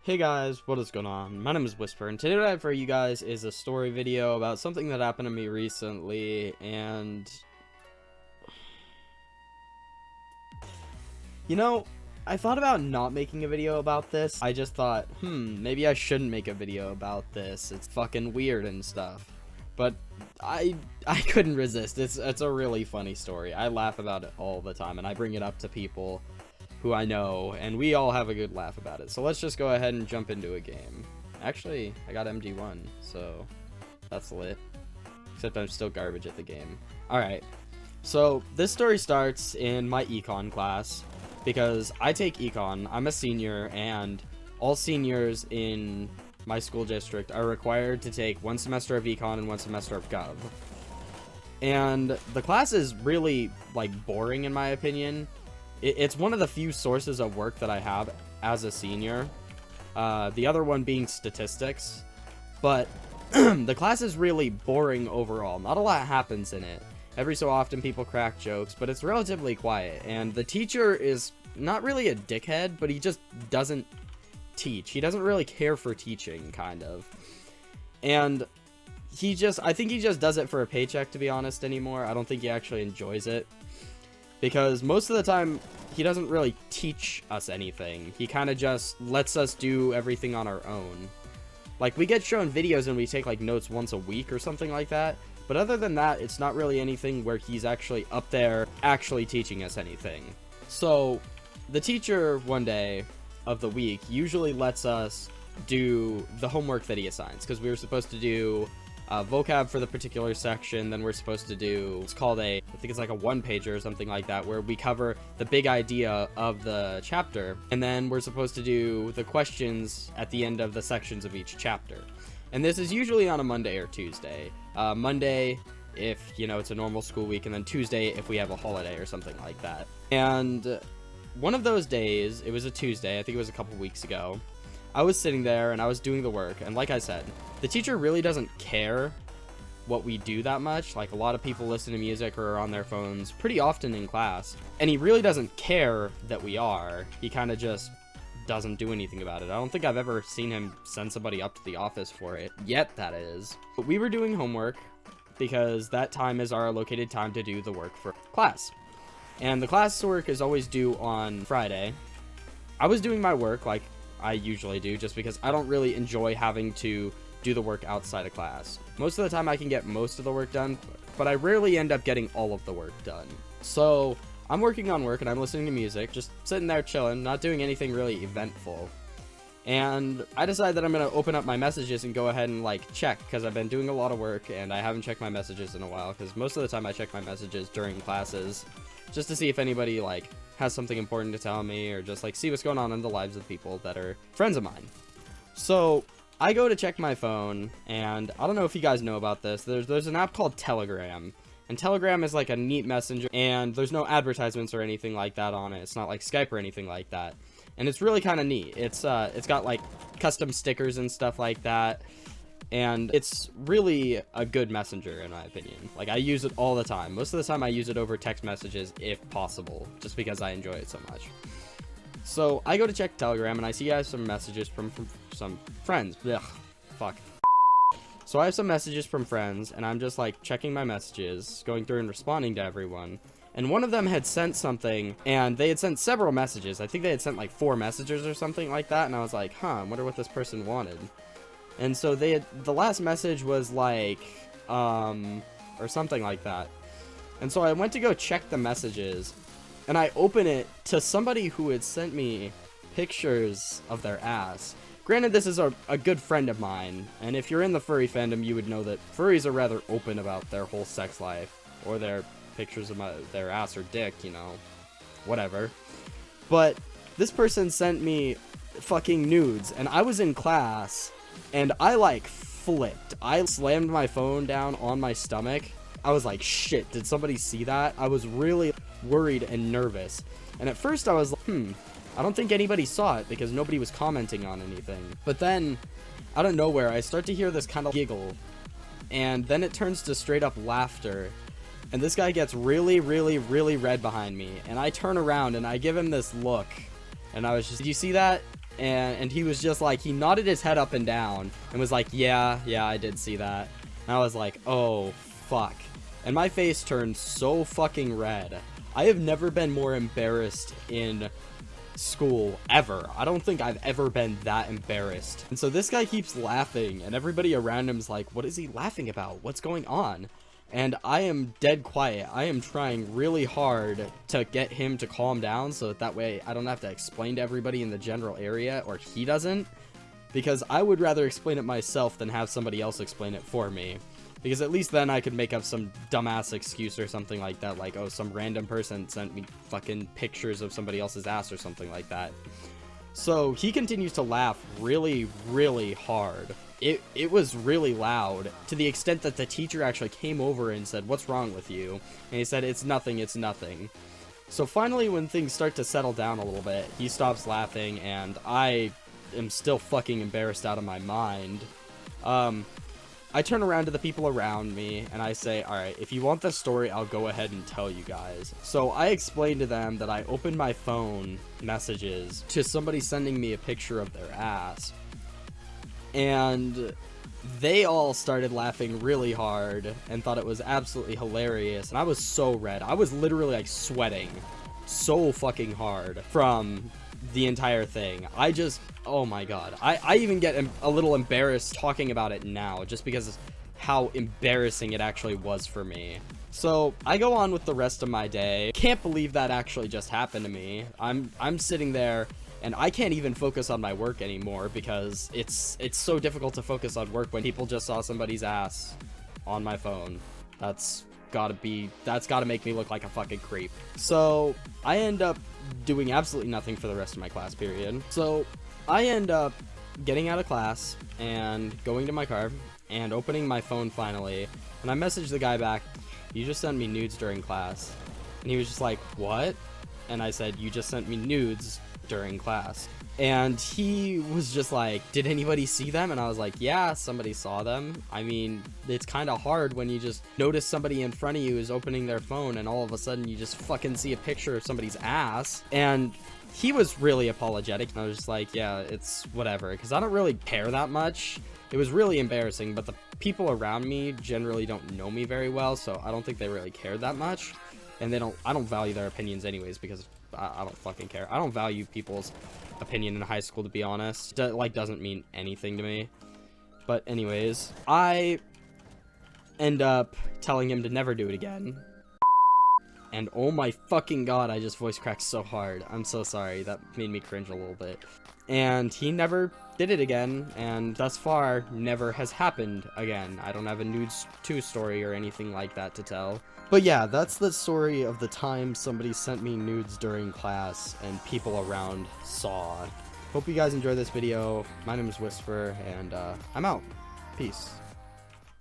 Hey guys, what is going on? My name is Whisper, and today what I have for you guys is a story video about something that happened to me recently, and I thought about not making a video about this. I just thought, maybe I shouldn't make a video about this. It's fucking weird and stuff. But I couldn't resist. It's a really funny story. I laugh about it all the time, and I bring it up to people who I know, and we all have a good laugh about it. So let's just go ahead and jump into a game. Actually, I got MG1, so that's lit. Except I'm still garbage at the game. Alright, so this story starts in my econ class, because I take econ, I'm a senior, and all seniors in my school district are required to take 1 semester of econ and 1 semester of gov. And the class is really, boring in my opinion. It's one of the few sources of work that I have as a senior. The other one being statistics. But the class is really boring overall. Not a lot happens in it. Every so often people crack jokes, but it's relatively quiet. And the teacher is not really a dickhead, but he just doesn't teach. He doesn't really care for teaching, kind of. And I think he just does it for a paycheck, to be honest, anymore. I don't think he actually enjoys it. Because most of the time, he doesn't really teach us anything. He kind of just lets us do everything on our own. Like, we get shown videos and we take, notes once a week or something like that. But other than that, it's not really anything where he's actually up there actually teaching us anything. So, the teacher one day of the week usually lets us do the homework that he assigns. Because we were supposed to do vocab for the particular section, then we're supposed to do, it's called I think it's like a 1-pager or something like that, where we cover the big idea of the chapter, and then we're supposed to do the questions at the end of the sections of each chapter. And this is usually on a Monday or Tuesday. Monday if, it's a normal school week, and then Tuesday if we have a holiday or something like that. And one of those days, it was a Tuesday, I think it was a couple weeks ago, I was sitting there and I was doing the work, and like I said, the teacher really doesn't care what we do that much. Like, a lot of people listen to music or are on their phones pretty often in class, and he really doesn't care that we are. He kind of just doesn't do anything about it. I don't think I've ever seen him send somebody up to the office for it, yet that is. But we were doing homework, because that time is our allocated time to do the work for class. And the class work is always due on Friday. I was doing my work like I usually do, just because I don't really enjoy having to do the work outside of class. Most of the time I can get most of the work done, but I rarely end up getting all of the work done. So I'm working on work and I'm listening to music, just sitting there chilling, not doing anything really eventful. And I decide that I'm going to open up my messages and go ahead and check, because I've been doing a lot of work and I haven't checked my messages in a while, because most of the time I check my messages during classes just to see if anybody has something important to tell me, or just see what's going on in the lives of people that are friends of mine. So I go to check my phone, and I don't know if you guys know about this. There's an app called Telegram, and Telegram is a neat messenger, and there's no advertisements or anything like that on it. It's not like Skype or anything like that, and it's really kind of neat. It's got custom stickers and stuff like that, and it's really a good messenger in my opinion. I use it all the time. Most of the time I use it over text messages if possible, just because I enjoy it so much. So I go to check Telegram, and I see I have some messages from some friends. Ugh, fuck. So I have some messages from friends, and I'm just checking my messages, going through and responding to everyone. And one of them had sent something, and they had sent several messages. I think they had sent 4 messages or something like that, and I was like, I wonder what this person wanted. And so the last message was or something like that. And so I went to go check the messages, and I open it to somebody who had sent me pictures of their ass. Granted, this is a good friend of mine, and if you're in the furry fandom, you would know that furries are rather open about their whole sex life, or their pictures of their ass or dick, whatever. But this person sent me fucking nudes, and I was in class, and I flipped. I slammed my phone down on my stomach. I was like, shit, did somebody see that? I was really worried and nervous. And at first I was like, I don't think anybody saw it, because nobody was commenting on anything. But then, out of nowhere, I start to hear this kind of giggle, and then it turns to straight up laughter. And this guy gets really, really, really red behind me, and I turn around and I give him this look, and I was just, did you see that? And he was just like, he nodded his head up and down and was like, yeah, I did see that. And I was like, oh, fuck. And my face turned so fucking red. I have never been more embarrassed in school ever. I don't think I've ever been that embarrassed. And so this guy keeps laughing, and everybody around him is like, what is he laughing about? What's going on? And I am dead quiet. I am trying really hard to get him to calm down so that way I don't have to explain to everybody in the general area, or he doesn't, because I would rather explain it myself than have somebody else explain it for me. Because at least then I could make up some dumbass excuse or something like that, like, oh, some random person sent me fucking pictures of somebody else's ass or something like that. So he continues to laugh really, really hard. It was really loud, to the extent that the teacher actually came over and said, what's wrong with you? And he said, it's nothing, it's nothing. So finally, when things start to settle down a little bit, he stops laughing, and I am still fucking embarrassed out of my mind. I turn around to the people around me, and I say, alright, if you want the story, I'll go ahead and tell you guys. So I explained to them that I opened my phone messages to somebody sending me a picture of their ass. And they all started laughing really hard and thought it was absolutely hilarious. And I was so red. I was literally like sweating so fucking hard from the entire thing. Oh my god. I even get a little embarrassed talking about it now just because of how embarrassing it actually was for me. So I go on with the rest of my day. Can't believe that actually just happened to me. I'm sitting there and I can't even focus on my work anymore because it's so difficult to focus on work when people just saw somebody's ass on my phone. That's gotta make me look like a fucking creep. So I end up doing absolutely nothing for the rest of my class period. So I end up getting out of class and going to my car and opening my phone finally, and I messaged the guy back, you just sent me nudes during class. And he was just like, what? And I said, you just sent me nudes during class. And he was just like, did anybody see them? And I was like, yeah, somebody saw them. I mean, it's kind of hard when you just notice somebody in front of you is opening their phone and all of a sudden you just fucking see a picture of somebody's ass. And he was really apologetic, and I was just like, yeah, it's whatever, because I don't really care that much. It was really embarrassing, but the people around me generally don't know me very well, so I don't think they really cared that much. And I don't value their opinions anyways, because I don't fucking care. I don't value people's opinion in high school, to be honest. It doesn't mean anything to me. But anyways, I end up telling him to never do it again. And oh my fucking god, I just voice cracked so hard. I'm so sorry. That made me cringe a little bit. And he never did it again, and thus far, never has happened again. I don't have a nudes 2 story or anything like that to tell. But yeah, that's the story of the time somebody sent me nudes during class and people around saw. Hope you guys enjoyed this video. My name is Whisper, and I'm out. Peace.